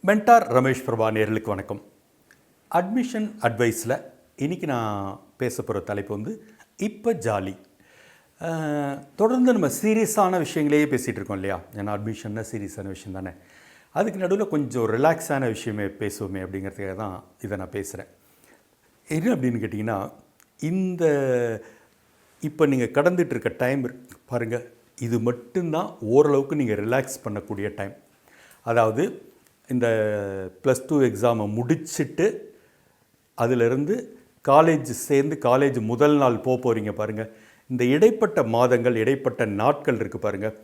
Mentor Ramesh Prabha நேயர்களுக்கு வணக்கம். Admission அட்வைஸில் இன்றைக்கி நான் பேச போகிற தலைப்பு வந்து இப்போ ஜாலி. தொடர்ந்து நம்ம சீரியஸான விஷயங்களையே பேசிகிட்டு இருக்கோம் இல்லையா? ஏன்னா அட்மிஷன்னா சீரியஸான விஷயம் தானே. அதுக்கு நடுவில் கொஞ்சம் ரிலாக்ஸான விஷயமே பேசுவோமே அப்படிங்கிறதுக்காக தான் இதை நான் பேசுகிறேன். என்ன அப்படின்னு கேட்டிங்கன்னா, இப்போ நீங்கள் கடந்துட்டு இருக்க டைம் பாருங்கள், இது மட்டும்தான் ஓரளவுக்கு நீங்கள் ரிலாக்ஸ் பண்ணக்கூடிய டைம். அதாவது இந்த +2 எக்ஸாமை முடிச்சுட்டு அதிலிருந்து காலேஜ் சேர்ந்து காலேஜ் முதல் நாள் போகிறீங்க பாருங்கள். இந்த இடைப்பட்ட மாதங்கள், இடைப்பட்ட நாட்கள் இருக்குது பாருங்கள்.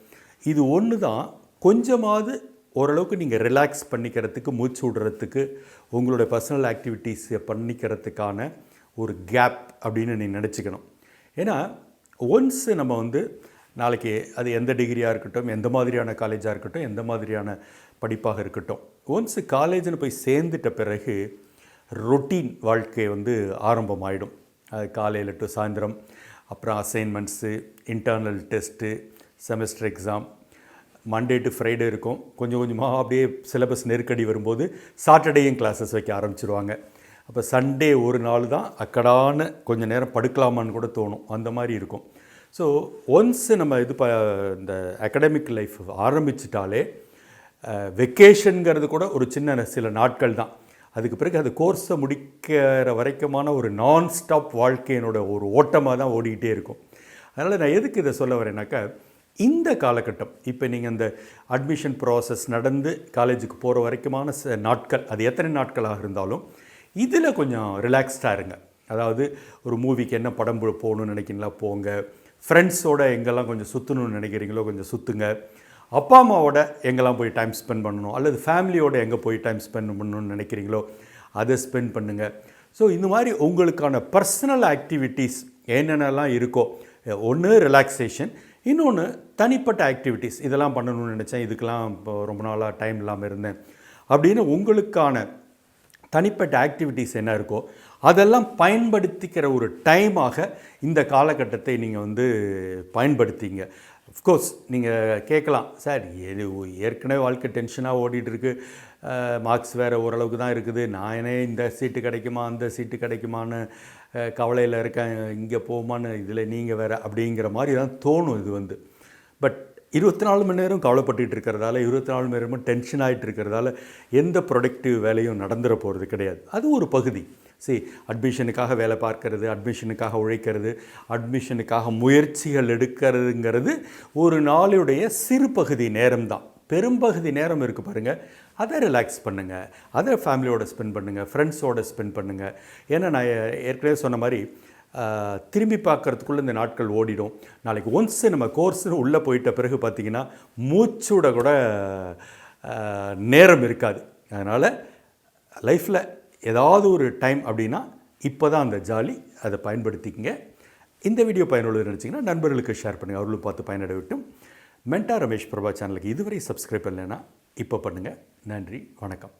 இது ஒன்று தான் கொஞ்சமாவது ஓரளவுக்கு நீங்கள் ரிலாக்ஸ் பண்ணிக்கிறதுக்கு, மூச்சு விடுறதுக்கு, உங்களுடைய பர்சனல் ஆக்டிவிட்டீஸை பண்ணிக்கிறதுக்கான ஒரு கேப் அப்படின்னு நீங்கள் நினச்சிக்கணும். ஏன்னா ஒன்ஸ் நம்ம வந்து நாளைக்கு அது எந்த டிகிரியாக இருக்கட்டும், எந்த மாதிரியான காலேஜாக இருக்கட்டும், எந்த மாதிரியான படிப்பாக இருக்கட்டும், ஒன்ஸ் காலேஜில் போய் சேர்ந்துட்ட பிறகு ரொட்டீன் வாழ்க்கை வந்து ஆரம்பமாயிடும். அது காலையில் டு சாயந்தரம், அப்புறம் assignments, internal test, semester exam, Monday to Friday இருக்கும். கொஞ்சம் கொஞ்சமாக அப்படியே சிலபஸ் நெருக்கடி வரும்போது சாட்டர்டேயும் கிளாஸஸ் வைக்க ஆரம்பிச்சிருவாங்க. அப்போ சண்டே ஒரு நாள் தான் அக்கடான கொஞ்சம் நேரம் படுக்கலாமான்னு கூட தோணும். அந்த மாதிரி இருக்கும். ஸோ ஒன்ஸ் நம்ம இந்த அகடமிக் லைஃப் ஆரம்பிச்சிட்டாலே வெக்கேஷனுங்கிறது கூட ஒரு சில நாட்கள் தான். அதுக்கு பிறகு அது கோர்ஸை முடிக்கிற வரைக்குமான ஒரு நான் ஸ்டாப் வாழ்க்கையினோட ஒரு ஓட்டமாக தான் ஓடிக்கிட்டே இருக்கும். அதனால் நான் எதுக்கு இதை சொல்ல வரேன்னாக்கா, இந்த காலகட்டம் இப்போ நீங்கள் இந்த அட்மிஷன் ப்ராசஸ் நடந்து காலேஜுக்கு போகிற வரைக்குமான நாட்கள், அது எத்தனை நாட்களாக இருந்தாலும் இதில் கொஞ்சம் ரிலாக்ஸ்டாக இருங்க. அதாவது ஒரு மூவிக்கு என்ன படம் போகணுன்னு நினைக்கிறீங்களா போங்க, ஃப்ரெண்ட்ஸோடு எங்கெல்லாம் கொஞ்சம் சுற்றணுன்னு நினைக்கிறீங்களோ கொஞ்சம் சுற்றுங்க, அப்பா அம்மாவோட எங்கெல்லாம் போய் டைம் ஸ்பெண்ட் பண்ணணும், அல்லது ஃபேமிலியோடு எங்கே போய் டைம் ஸ்பெண்ட் பண்ணணும்னு நினைக்கிறீங்களோ அதை ஸ்பெண்ட் பண்ணுங்கள். ஸோ இந்த மாதிரி உங்களுக்கான பர்சனல் ஆக்டிவிட்டீஸ் என்னென்னலாம் இருக்கோ, ஒன்று ரிலாக்ஸேஷன், இன்னொன்று தனிப்பட்ட ஆக்டிவிட்டீஸ். இதெல்லாம் பண்ணணும்னு நினச்சேன், இதுக்கெல்லாம் இப்போ ரொம்ப நாளாக டைம் இல்லாமல் இருந்தேன் அப்படின்னு உங்களுக்கான தனிப்பட்ட ஆக்டிவிட்டீஸ் என்ன இருக்கோ அதெல்லாம் பயன்படுத்திக்கிற ஒரு டைமாக இந்த காலகட்டத்தை நீங்கள் வந்து பயன்படுத்திங்க. அஃப்கோர்ஸ் நீங்கள் கேட்கலாம், சார் ஏற்கனவே வாழ்க்கை டென்ஷனாக ஓடிட்டுருக்கு, மார்க்ஸ் வேறு ஓரளவுக்கு தான் இருக்குது, நானே இந்த சீட்டு கிடைக்குமா அந்த சீட்டு கிடைக்குமான்னு கவலையில் இருக்கேன், இங்கே போகுமான்னு இதில் நீங்கள் வேறு அப்படிங்கிற மாதிரி தான் தோணும். இது வந்து பட் 24 மணி நேரம் கவலைப்பட்டு இருக்கிறதால, 24 மணி நேரமும் டென்ஷன் ஆகிட்டு இருக்கிறதால எந்த ப்ரொடக்டிவ் வேலையும் நடந்துட போகிறது கிடையாது. அது ஒரு பகுதி. அட்மிஷனுக்காக வேலை பார்க்கறது, அட்மிஷனுக்காக உழைக்கிறது, அட்மிஷனுக்காக முயற்சிகள் எடுக்கிறதுங்கிறது ஒரு நாளுடைய சிறு பகுதி நேரம்தான். பெரும்பகுதி நேரம் இருக்குது பாருங்கள், அதை ரிலாக்ஸ் பண்ணுங்கள், அதை ஃபேமிலியோட ஸ்பெண்ட் பண்ணுங்கள், ஃப்ரெண்ட்ஸோடு ஸ்பெண்ட் பண்ணுங்கள். ஏன்னா நான் ஏற்கனவே சொன்ன மாதிரி திரும்பி பார்க்குறதுக்குள்ளே இந்த நாட்கள் ஓடிடும். நாளைக்கு ஒன்ஸ் நம்ம கோர்ஸ்னு உள்ளே போயிட்ட பிறகு பார்த்திங்கன்னா மூச்சோட கூட நேரம் இருக்காது. அதனால் லைஃப்பில் ஏதாவது ஒரு டைம் அப்படின்னா இப்போ தான் அந்த ஜாலி, அதை பயன்படுத்திக்கங்க. இந்த வீடியோ பயனுள்ளது நினச்சிங்கன்னா நண்பர்களுக்கு ஷேர் பண்ணுங்கள், அவர்களும் பார்த்து பயனடை விட்டும். மென்டார் ரமேஷ் பிரபா சேனலுக்கு இதுவரை சப்ஸ்கிரைப் பண்ணலைன்னா இப்போ பண்ணுங்கள். நன்றி, வணக்கம்.